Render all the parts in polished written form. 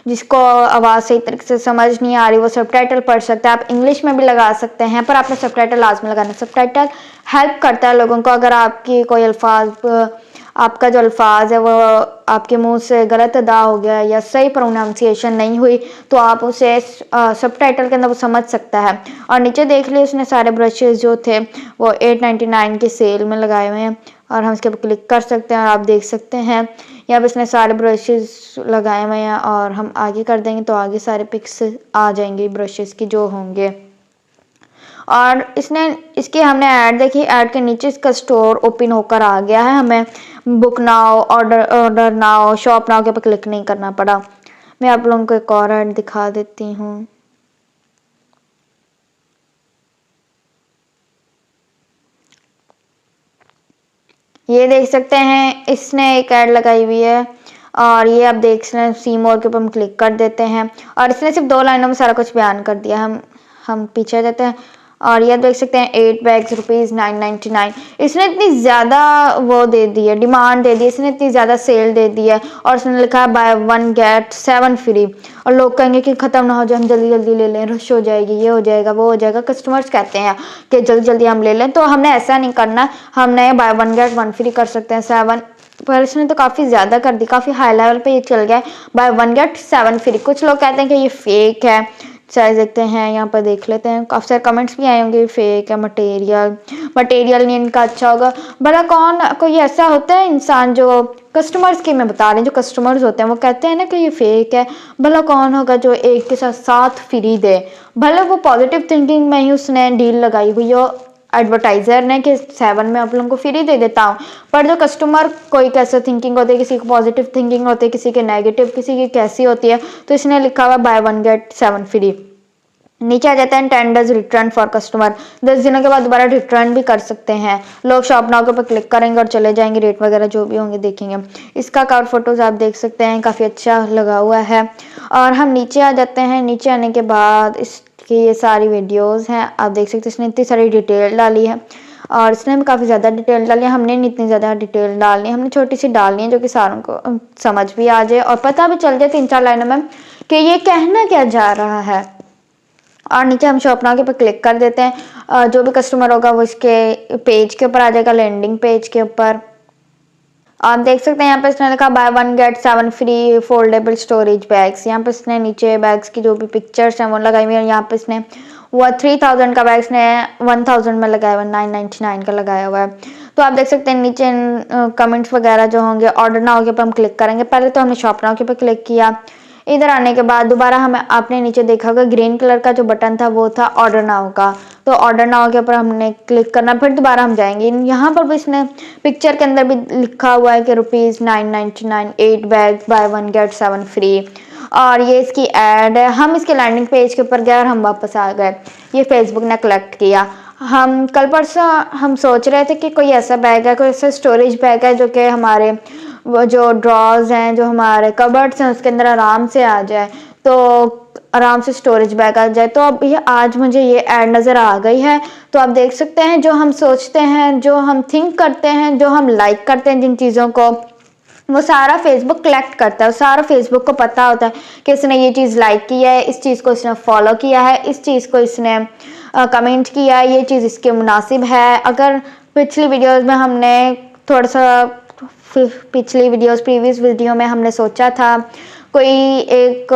जिसको आवाज़ सही तरीके से समझ नहीं आ रही वो सबटाइटल पढ़ सकता है। आप इंग्लिश में भी लगा सकते हैं, पर आपने सबटाइटल लाजमी लगाना। सबटाइटल हेल्प करता है लोगों को, अगर आपकी कोई आपका जो अल्फाज है वो आपके मुंह से गलत अदा हो गया या सही प्रोनाउंसिएशन नहीं हुई, तो आप उसे सबटाइटल के अंदर वो समझ सकता है। और नीचे देख लिए उसने सारे ब्रशेस जो थे वो 899 के सेल में लगाए हुए हैं, और हम इसके ऊपर क्लिक कर सकते हैं और आप देख सकते हैं यहाँ पे इसने सारे ब्रशेस लगाए हुए हैं। और हम आगे कर देंगे तो आगे सारे पिक्स आ जाएंगे ब्रशेस की जो होंगे। और इसके हमने ऐड देखी, ऐड के नीचे इसका स्टोर ओपन होकर आ गया है। हमें book now, order now, shop now के ऊपर क्लिक नहीं करना पड़ा। मैं आप लोगों को एक और ऐड दिखा देती हूँ। ये देख सकते हैं इसने एक ऐड लगाई हुई है, और ये आप देख सकते हैं सी मोर के ऊपर हम क्लिक कर देते हैं और इसने सिर्फ 2 लाइनों में सारा कुछ बयान कर दिया। हम पीछे जाते हैं और ये देख सकते हैं 8 बैग्स ₹999। इसने इतनी ज़्यादा वो दे दी है, डिमांड दे दी है, इसने इतनी ज़्यादा सेल दे दी है, और इसने लिखा है बाय 1 गेट 7 फ्री। और लोग कहेंगे कि ख़त्म ना हो जाए, हम जल्दी जल्दी ले लें, रश हो जाएगी, ये हो जाएगा, वो हो जाएगा। कस्टमर्स कहते हैं कि जल्दी जल्दी हम ले लें, तो हमने ऐसा नहीं करना। हमने बाय 1 गेट 1 फ्री कर सकते हैं 7, पर इसने तो काफ़ी ज़्यादा कर दी, काफ़ी हाई लेवल पे ये चल गया है। Buy 1 get 7 free. कुछ लोग कहते हैं कि ये फेक है। साइज देखते हैं, यहाँ पर देख लेते हैं, काफ़ी सारे कमेंट्स भी आए होंगे फेक है, मटेरियल नहीं इनका अच्छा होगा। भला कौन कोई ऐसा होता है इंसान जो कस्टमर्स की मैं बता रही हूँ, जो कस्टमर्स होते हैं वो कहते हैं ना कि ये फेक है। भला कौन होगा जो एक के साथ 7 फ्री दे। भला वो पॉजिटिव थिंकिंग में ही उसने डील लगाई हुई हो एडवर्टाइजर ने कि 7 में आप लोगों को फ्री दे देता हूँ, पर जो कस्टमर कोई कैसे थिंकिंग होती है, किसी को पॉजिटिव थिंकिंग होती है, किसी के नेगेटिव, किसी की कैसी होती है, तो इसने लिखा हुआ बाय 1 गेट 7 फ्री। नीचे आ जाता है 10 डेज रिटर्न फॉर कस्टमर। 10 दिनों के बाद दोबारा रिटर्न भी कर सकते हैं लोग। शॉप नाउ के ऊपर क्लिक करेंगे और चले जाएंगे, रेट वगैरह जो भी होंगे देखेंगे। इसका कवर फोटोज आप देख सकते हैं, काफ़ी अच्छा लगा हुआ है। और हम नीचे आ जाते हैं, नीचे आने के बाद इसकी ये सारी वीडियोज़ हैं, आप देख सकते हैं। इसने इतनी सारी डिटेल डाली है और इसने भी काफ़ी ज़्यादा डिटेल डाली है। हमने नहीं इतनी ज़्यादा डिटेल डालनी है, हमने छोटी सी डालनी है जो कि सारों को समझ भी आ जाए और पता भी चल जाए 3-4 लाइनों में कि ये कहना क्या जा रहा है। और नीचे हम शॉप नाउ के ऊपर क्लिक कर देते हैं। जो भी कस्टमर होगा वो इसके पेज के ऊपर आ जाएगा, लैंडिंग पेज के ऊपर। आप देख सकते हैं यहाँ पे इसने लिखा buy 1 get 7 free foldable storage bags. यहाँ पे इसने नीचे बैग्स की जो भी पिक्चर्स हैं वो लगाई हुई है। यहाँ पे इसने वो 3000 का बैग इसने 1000 में लगाया हुआ है, 999 का लगाया हुआ है। तो आप देख सकते हैं नीचे कमेंट्स वगैरह जो होंगे। ऑर्डर नाउ के ऊपर हम क्लिक करेंगे। पहले तो हमने शॉप नाउ के ऊपर क्लिक किया, इधर आने के बाद दोबारा हमें आपने नीचे देखा होगा ग्रीन कलर का जो बटन था वो था ऑर्डर नाउ का, तो ऑर्डर नाउ के ऊपर हमने क्लिक करना। फिर दोबारा हम जाएंगे, यहाँ पर भी इसने पिक्चर के अंदर भी लिखा हुआ है कि ₹999 8 बैग बाय 1 गेट 7 फ्री। और ये इसकी ऐड है। हम इसके लैंडिंग पेज के ऊपर गए और हम वापस आ गए। ये फेसबुक ने कलेक्ट किया। हम कल परसों हम सोच रहे थे कि कोई ऐसा बैग है, कोई ऐसा स्टोरेज बैग है जो कि हमारे वो जो ड्रॉज हैं, जो हमारे कबर्ड्स हैं उसके अंदर आराम से आ जाए, तो आराम से स्टोरेज बैग आ जाए। तो अब ये आज मुझे ये ऐड नज़र आ गई है। तो आप देख सकते हैं जो हम सोचते हैं, जो हम थिंक करते हैं, जो हम लाइक करते हैं जिन चीज़ों को, वो सारा फेसबुक कलेक्ट करता है। सारा फेसबुक को पता होता है कि इसने ये चीज़ लाइक की है, इस चीज़ को इसने फॉलो किया है, इस चीज़ को इसने कमेंट किया है, ये चीज़ इसके मुनासिब है। अगर पिछली वीडियोज़ में हमने थोड़ा सा प्रीवियस वीडियो में हमने सोचा था कोई एक,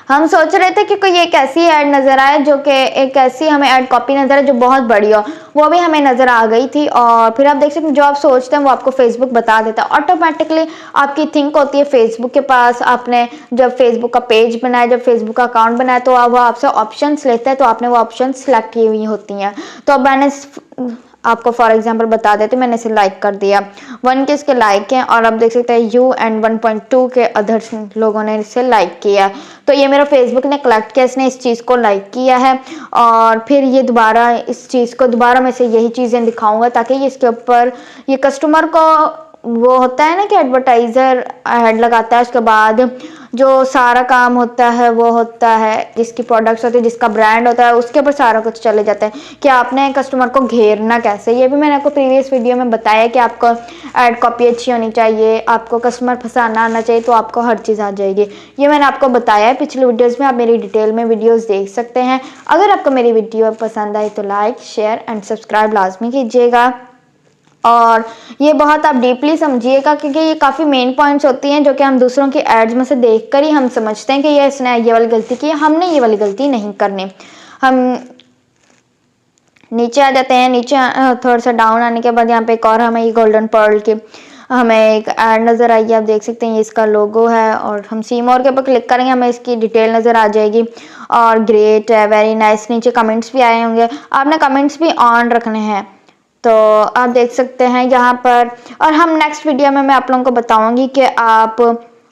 हम सोच रहे थे कि कोई एक ऐसी ऐड नज़र आए जो कि एक ऐसी हमें ऐड कॉपी नज़र आए जो बहुत बड़ी हो, वो भी हमें नज़र आ गई थी। और फिर आप देख सकते हैं जो आप सोचते हैं वो आपको फेसबुक बता देता है ऑटोमेटिकली। आपकी थिंक होती है फेसबुक के पास, आपने जब फेसबुक का पेज बनाया, जब फेसबुक का अकाउंट बनाया, तो वो आपसे ऑप्शंस लेता है, तो आपने वो ऑप्शन सेलेक्ट की हुई होती हैं। तो अब मैंने आपको फॉर एग्जांपल बता देते, मैंने इसे लाइक कर दिया, 1 के इसके लाइक हैं, और आप देख सकते हैं यू एंड 1.2 के अदर्स लोगों ने इसे लाइक किया। तो ये मेरा फेसबुक ने कलेक्ट किया, इसने इस चीज़ को लाइक किया है। और फिर ये दोबारा इस चीज़ को दोबारा मैं से यही चीज़ें दिखाऊंगा ताकि ये इसके ऊपर ये कस्टमर को वो होता है ना कि एडवर्टाइज़र ऐड लगाता है, उसके बाद जो सारा काम होता है वो होता है जिसकी प्रोडक्ट्स होती है, जिसका ब्रांड होता है, उसके ऊपर सारा कुछ चले जाता है कि आपने कस्टमर को घेरना कैसे। ये भी मैंने आपको प्रीवियस वीडियो में बताया कि आपको ऐड कॉपी अच्छी होनी चाहिए, आपको कस्टमर फंसाना आना चाहिए, तो आपको हर चीज़ आ जाएगी। ये मैंने आपको बताया है पिछले वीडियोज़ में, आप मेरी डिटेल में वीडियोज़ देख सकते हैं। अगर आपको मेरी वीडियो पसंद आई तो लाइक शेयर एंड सब्सक्राइब लाजमी कीजिएगा, और ये बहुत आप डीपली समझिएगा क्योंकि ये काफ़ी मेन पॉइंट्स होती हैं जो कि हम दूसरों की एड्स में से देखकर ही हम समझते हैं कि ये इसने ये वाली गलती की है, हमने ये वाली गलती नहीं करनी। हम नीचे आ जाते हैं, नीचे थोड़ा सा डाउन आने के बाद यहाँ पे एक और हमें ये गोल्डन पर्ल की हमें एक ऐड नज़र आई है, आप देख सकते हैं ये इसका लोगो है, और हम सी मोर के ऊपर क्लिक करेंगे हमें इसकी डिटेल नज़र आ जाएगी। और ग्रेट है, वेरी नाइस, नीचे कमेंट्स भी आए होंगे, आपने कमेंट्स भी ऑन रखने हैं, तो आप देख सकते हैं यहाँ पर। और हम नेक्स्ट वीडियो में मैं आप लोगों को बताऊंगी कि आप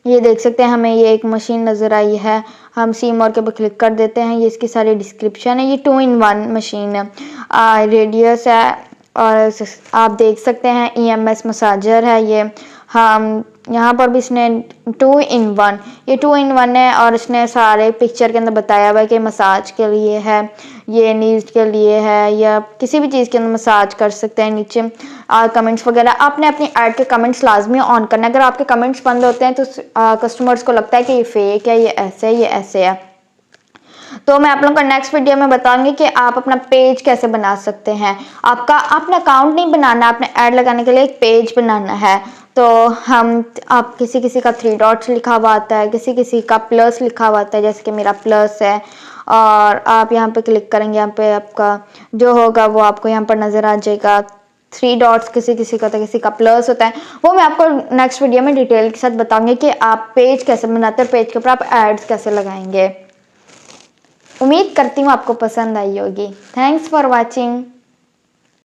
ये देख सकते हैं हमें ये एक मशीन नज़र आई है, हम सी मोर के ऊपर क्लिक कर देते हैं, ये इसकी सारी डिस्क्रिप्शन है, ये 2-in-1 मशीन है, रेडियस है, और आप देख सकते हैं EMS मसाजर है ये। हम यहाँ पर भी इसने 2-in-1, ये 2-in-1 है, और इसने सारे पिक्चर के अंदर बताया हुआ है कि मसाज के लिए है, ये नीज के लिए है, या किसी भी चीज़ के अंदर मसाज कर सकते हैं। नीचे कमेंट्स वगैरह, आपने अपनी ऐड के कमेंट्स लाजमी ऑन करना है। अगर आपके कमेंट्स बंद होते हैं तो कस्टमर्स को लगता है कि ये फेक है, ये ऐसे है, ये ऐसे है। तो मैं आप लोगों को नेक्स्ट वीडियो में बताऊंगी कि आप अपना पेज कैसे बना सकते हैं। आपका अपना अकाउंट नहीं बनाना, आपने ऐड लगाने के लिए एक पेज बनाना है। तो आप किसी किसी का 3 डॉट्स लिखा हुआ आता है, किसी किसी का प्लस लिखा हुआ आता है, जैसे कि मेरा प्लस है, और आप यहाँ पे क्लिक करेंगे, यहाँ पे आपका जो होगा वो आपको यहाँ पर नज़र आ जाएगा। 3 डॉट्स किसी किसी का, तो किसी का प्लस होता है, वो मैं आपको नेक्स्ट वीडियो में डिटेल के साथ बताऊंगी कि आप पेज कैसे बनाते हैं, पेज के ऊपर आप एड्स कैसे लगाएंगे। उम्मीद करती हूँ आपको पसंद आई होगी। Thanks for watching.